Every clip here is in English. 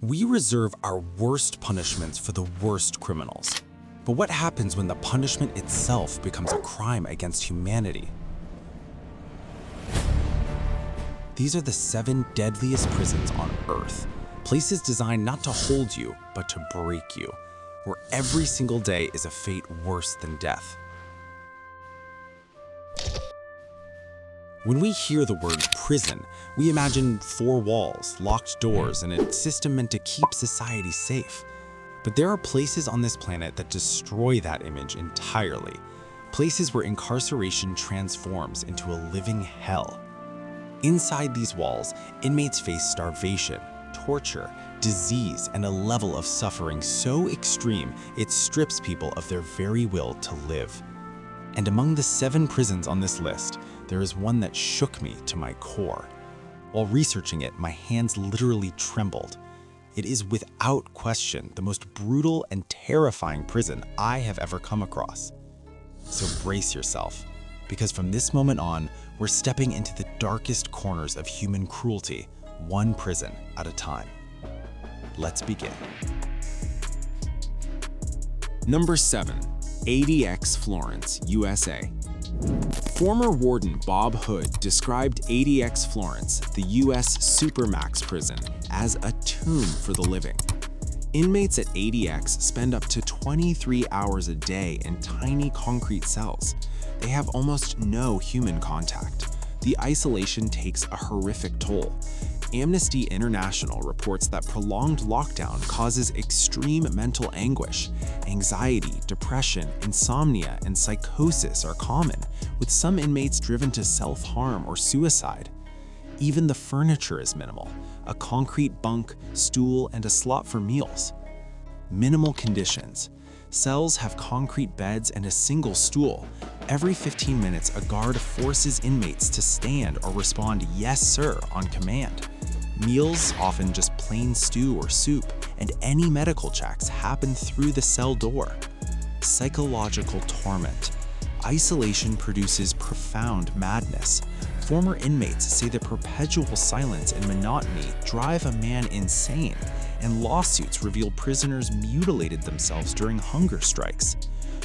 We reserve our worst punishments for the worst criminals. But what happens when the punishment itself becomes a crime against humanity? These are the 7 deadliest prisons on Earth. Places designed not to hold you, but to break you, where every single day is a fate worse than death. When we hear the word prison, we imagine 4 walls, locked doors, and a system meant to keep society safe. But there are places on this planet that destroy that image entirely. Places where incarceration transforms into a living hell. Inside these walls, inmates face starvation, torture, disease, and a level of suffering so extreme it strips people of their very will to live. And among the 7 prisons on this list, there is one that shook me to my core. While researching it, my hands literally trembled. It is without question the most brutal and terrifying prison I have ever come across. So brace yourself, because from this moment on, we're stepping into the darkest corners of human cruelty, one prison at a time. Let's begin. Number 7. ADX Florence, USA. Former warden Bob Hood described ADX Florence, the U.S. Supermax prison, as a tomb for the living. Inmates at ADX spend up to 23 hours a day in tiny concrete cells. They have almost no human contact. The isolation takes a horrific toll. Amnesty International reports that prolonged lockdown causes extreme mental anguish. Anxiety, depression, insomnia, and psychosis are common, with some inmates driven to self-harm or suicide. Even the furniture is minimal: a concrete bunk, stool, and a slot for meals. Minimal conditions. Cells have concrete beds and a single stool. Every 15 minutes, a guard forces inmates to stand or respond "yes, sir" on command. Meals, often just plain stew or soup, and any medical checks happen through the cell door. Psychological torment. Isolation produces profound madness. Former inmates say the perpetual silence and monotony drive a man insane, and lawsuits reveal prisoners mutilated themselves during hunger strikes.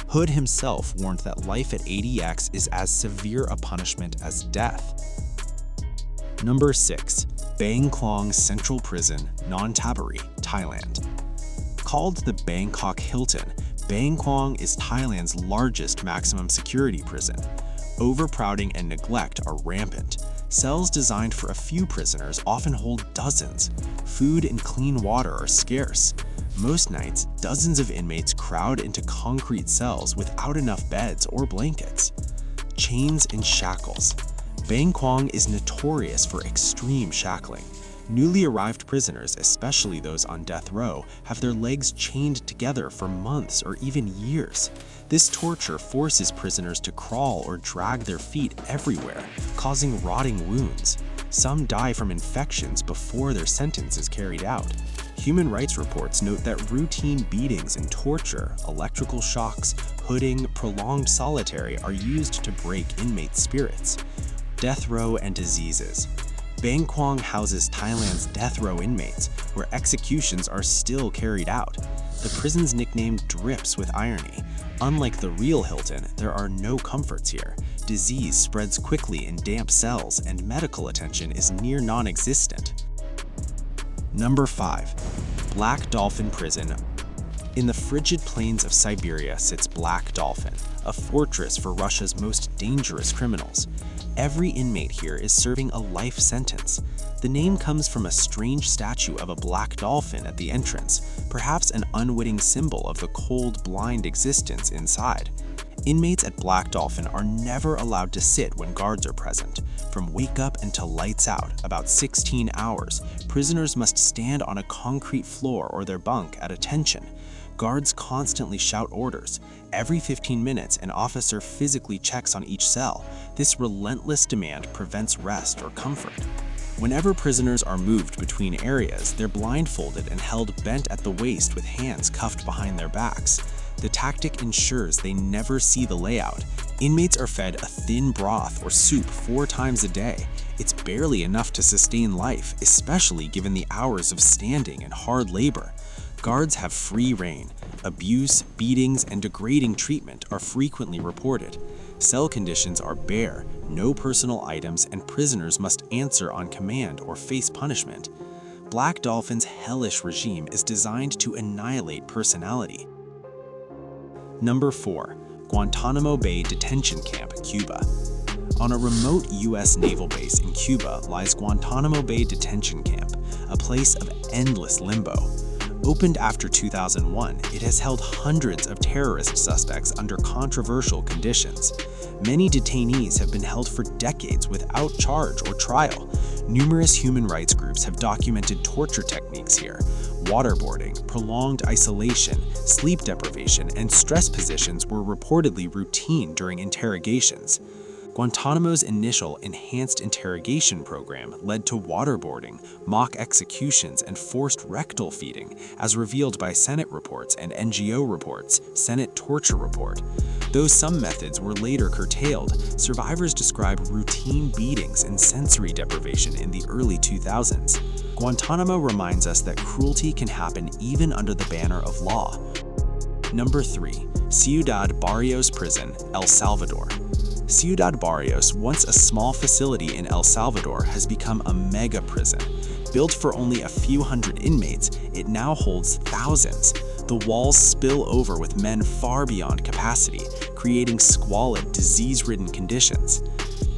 Hood himself warned that life at ADX is as severe a punishment as death. Number 6. Bang Klong Central Prison, Nonthaburi, Thailand. Called the Bangkok Hilton, Bang Klong is Thailand's largest maximum security prison. Overcrowding and neglect are rampant. Cells designed for a few prisoners often hold dozens. Food and clean water are scarce. Most nights, dozens of inmates crowd into concrete cells without enough beds or blankets. Chains and shackles. Bang Klong is notorious for extreme shackling. Newly arrived prisoners, especially those on death row, have their legs chained together for months or even years. This torture forces prisoners to crawl or drag their feet everywhere, causing rotting wounds. Some die from infections before their sentence is carried out. Human rights reports note that routine beatings and torture, electrical shocks, hooding, prolonged solitary are used to break inmates' spirits. Death row and diseases. Bang Klong houses Thailand's death row inmates, where executions are still carried out. The prison's nickname drips with irony. Unlike the real Hilton, there are no comforts here. Disease spreads quickly in damp cells, and medical attention is near non-existent. Number 5. Black Dolphin Prison. In the frigid plains of Siberia sits Black Dolphin, a fortress for Russia's most dangerous criminals. Every inmate here is serving a life sentence. The name comes from a strange statue of a black dolphin at the entrance, perhaps an unwitting symbol of the cold, blind existence inside. Inmates at Black Dolphin are never allowed to sit when guards are present. From wake up until lights out, about 16 hours, prisoners must stand on a concrete floor or their bunk at attention. Guards constantly shout orders. Every 15 minutes, an officer physically checks on each cell. This relentless demand prevents rest or comfort. Whenever prisoners are moved between areas, they're blindfolded and held bent at the waist with hands cuffed behind their backs. The tactic ensures they never see the layout. Inmates are fed a thin broth or soup 4 times a day. It's barely enough to sustain life, especially given the hours of standing and hard labor. Guards have free rein. Abuse, beatings, and degrading treatment are frequently reported. Cell conditions are bare, no personal items, and prisoners must answer on command or face punishment. Black Dolphin's hellish regime is designed to annihilate personality. Number 4. Guantanamo Bay Detention Camp, Cuba. On a remote U.S. naval base in Cuba lies Guantanamo Bay Detention Camp, a place of endless limbo. Opened after 2001, it has held hundreds of terrorist suspects under controversial conditions. Many detainees have been held for decades without charge or trial. Numerous human rights groups have documented torture techniques here. Waterboarding, prolonged isolation, sleep deprivation, and stress positions were reportedly routine during interrogations. Guantanamo's initial enhanced interrogation program led to waterboarding, mock executions, and forced rectal feeding, as revealed by Senate reports and NGO reports, Senate Torture Report. Though some methods were later curtailed, survivors describe routine beatings and sensory deprivation in the early 2000s. Guantanamo reminds us that cruelty can happen even under the banner of law. Number 3. Ciudad Barrios Prison, El Salvador. Ciudad Barrios, once a small facility in El Salvador, has become a mega prison. Built for only a few hundred inmates, it now holds thousands. The walls spill over with men far beyond capacity, creating squalid, disease-ridden conditions.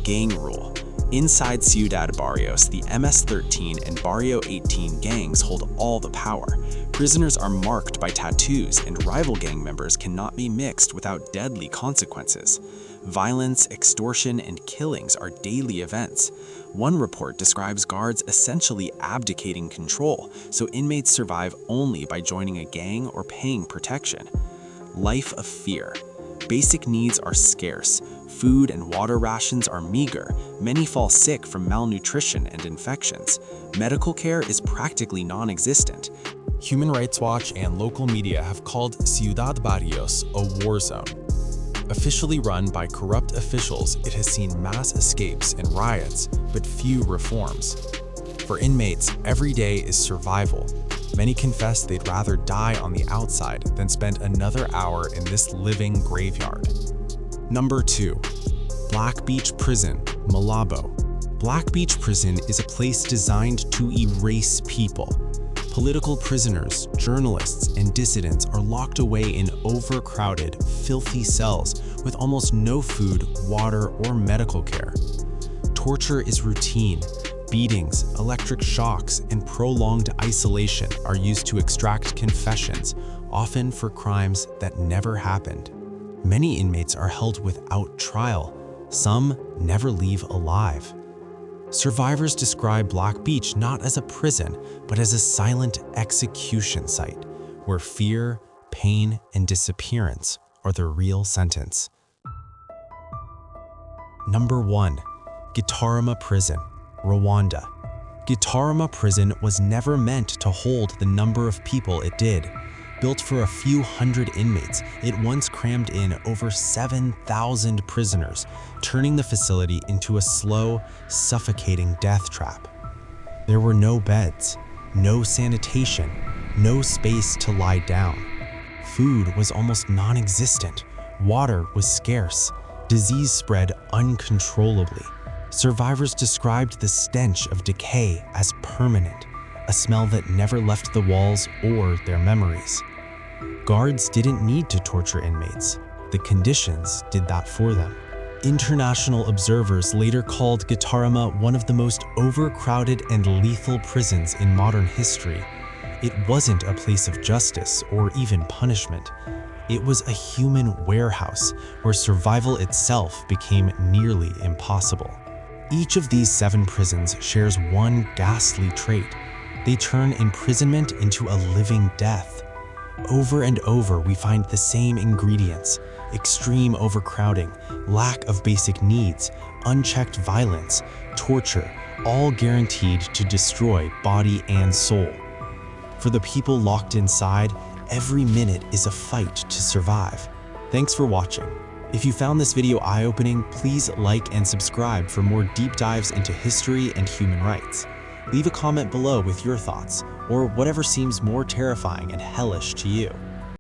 Gang rule. Inside Ciudad Barrios, the MS-13 and Barrio 18 gangs hold all the power. Prisoners are marked by tattoos, and rival gang members cannot be mixed without deadly consequences. Violence, extortion, and killings are daily events. One report describes guards essentially abdicating control, so inmates survive only by joining a gang or paying protection. Life of fear. Basic needs are scarce. Food and water rations are meager. Many fall sick from malnutrition and infections. Medical care is practically non-existent. Human Rights Watch and local media have called Ciudad Barrios a war zone. Officially run by corrupt officials, it has seen mass escapes and riots, but few reforms. For inmates, every day is survival. Many confess they'd rather die on the outside than spend another hour in this living graveyard. Number 2. Black Beach Prison, Malabo. Black Beach Prison is a place designed to erase people. Political prisoners, journalists, and dissidents are locked away in overcrowded, filthy cells with almost no food, water, or medical care. Torture is routine. Beatings, electric shocks, and prolonged isolation are used to extract confessions, often for crimes that never happened. Many inmates are held without trial. Some never leave alive. Survivors describe Black Beach not as a prison, but as a silent execution site, where fear, pain, and disappearance are the real sentence. Number 1. Gitarama Prison, Rwanda. Gitarama Prison was never meant to hold the number of people it did. Built for a few hundred inmates, it once crammed in over 7,000 prisoners, turning the facility into a slow, suffocating death trap. There were no beds, no sanitation, no space to lie down. Food was almost non-existent. Water was scarce. Disease spread uncontrollably. Survivors described the stench of decay as permanent, a smell that never left the walls or their memories. Guards didn't need to torture inmates. The conditions did that for them. International observers later called Gitarama one of the most overcrowded and lethal prisons in modern history. It wasn't a place of justice or even punishment. It was a human warehouse where survival itself became nearly impossible. Each of these 7 prisons shares one ghastly trait. They turn imprisonment into a living death. Over and over, we find the same ingredients: extreme overcrowding, lack of basic needs, unchecked violence, torture, all guaranteed to destroy body and soul. For the people locked inside, every minute is a fight to survive. Thanks for watching. If you found this video eye-opening, please like and subscribe for more deep dives into history and human rights. Leave a comment below with your thoughts, or whatever seems more terrifying and hellish to you.